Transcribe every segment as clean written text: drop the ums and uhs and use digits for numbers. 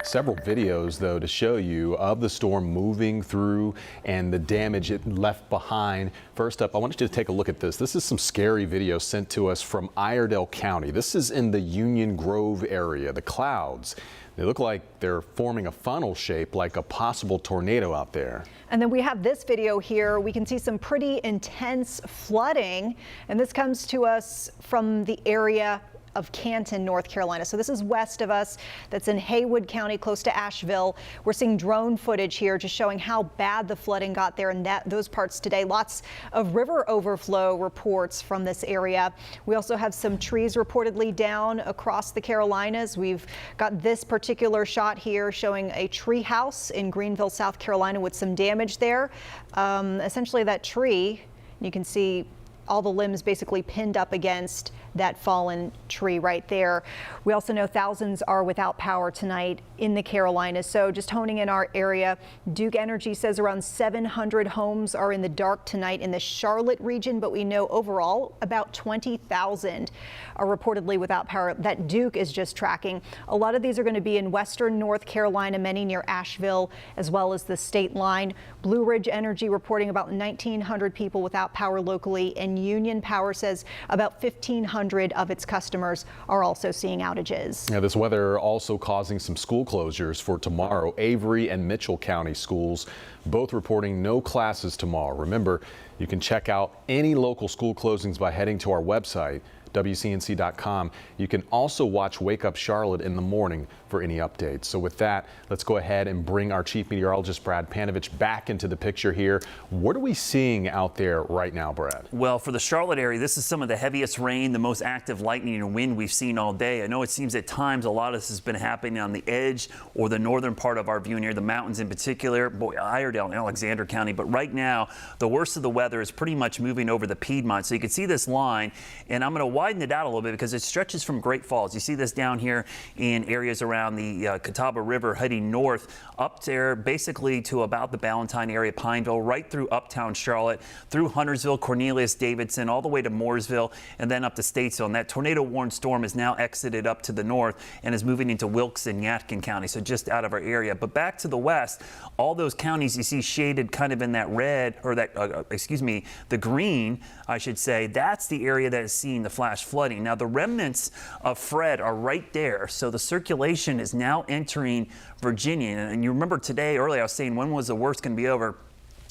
Several videos, though, to show you of the storm moving through and the damage it left behind. First up, I want you to take a look at this. This is some scary video sent to us from Iredell County. This is in the Union Grove area. The clouds, they look like they're forming a funnel shape like a possible tornado out there. And then we have this video here. We can see some pretty intense flooding, and this comes to us from the area of Canton, North Carolina. So this is west of us. That's in Haywood County, close to Asheville. We're seeing drone footage here just showing how bad the flooding got there in those parts today. Lots of river overflow reports from this area. We also have some trees reportedly down across the Carolinas. We've got this particular shot here showing a tree house in Greenville, South Carolina, with some damage there. Essentially that tree, you can see all the limbs basically pinned up against that fallen tree right there. We also know thousands are without power tonight in the Carolinas. So just honing in our area, Duke Energy says around 700 homes are in the dark tonight in the Charlotte region, but we know overall about 20,000 are reportedly without power that Duke is just tracking. A lot of these are going to be in western North Carolina, many near Asheville, as well as the state line. Blue Ridge Energy reporting about 1,900 people without power locally, and Union Power says about 1,500 of its customers are also seeing outages. Yeah, this weather also causing some school closures for tomorrow. Avery and Mitchell County schools both reporting no classes tomorrow. Remember, you can check out any local school closings by heading to our website, WCNC.com. You can also watch Wake Up Charlotte in the morning for any updates. So with that, let's go ahead and bring our chief meteorologist, Brad Panovich, back into the picture here. What are we seeing out there right now, Brad? Well, for the Charlotte area, this is some of the heaviest rain, the most active lightning and wind we've seen all day. I know it seems at times a lot of this has been happening on the edge or the northern part of our view near the mountains in particular, Iredell and Alexander County. But right now, the worst of the weather is pretty much moving over the Piedmont. So you can see this line, and I'm going to widen it out a little bit because it stretches from Great Falls. You see this down here in areas around the Catawba River heading north up there basically to about the Ballantyne area, Pineville, right through uptown Charlotte, through Huntersville, Cornelius, Davidson, all the way to Mooresville, and then up to Statesville. And that tornado-warned storm is now exited up to the north and is moving into Wilkes and Yadkin County, so just out of our area. But back to the west, all those counties you see shaded kind of in that red, or that, the green, I should say, that's the area that is seeing the flash flooding. Now, the remnants of Fred are right there, so the circulation is now entering Virginia. And you remember today, earlier, I was saying, when was the worst going to be over?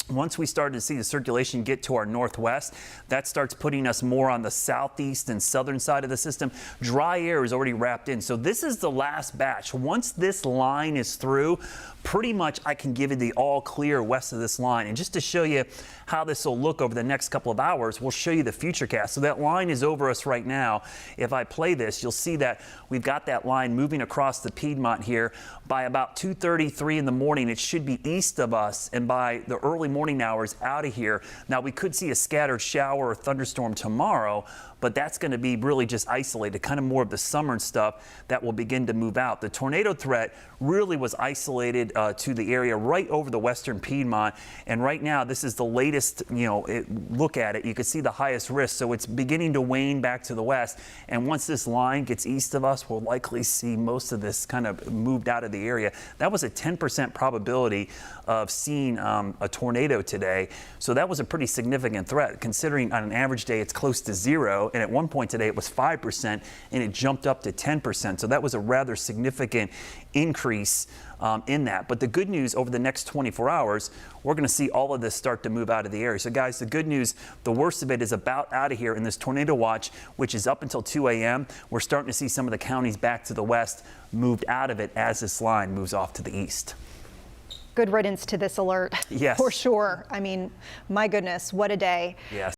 Once we started to see the circulation get to our northwest, that starts putting us more on the southeast and southern side of the system. Dry air is already wrapped in. So this is the last batch. Once this line is through, pretty much I can give you the all clear west of this line. And just to show you how this will look over the next couple of hours, we'll show you the futurecast. So that line is over us right now. If I play this, you'll see that we've got that line moving across the Piedmont here. By about 2:33 in the morning, it should be east of us, and by the early morning hours out of here. Now, we could see a scattered shower or thunderstorm tomorrow, but that's going to be really just isolated, kind of more of the summer stuff that will begin to move out. The tornado threat really was isolated to the area right over the western Piedmont, and right now this is the latest, look at it. You can see the highest risk, so it's beginning to wane back to the west, and once this line gets east of us, we'll likely see most of this kind of moved out of the area. That was a 10% probability of seeing a tornado today, so that was a pretty significant threat, considering on an average day it's close to zero. And at one point today it was 5% and it jumped up to 10%. So that was a rather significant increase in that. But the good news, over the next 24 hours, we're going to see all of this start to move out of the area. So guys, the good news, the worst of it is about out of here in this tornado watch, which is up until 2 a.m. We're starting to see some of the counties back to the west moved out of it as this line moves off to the east. Good riddance to this alert. Yes. For sure. I mean, my goodness, what a day. Yes.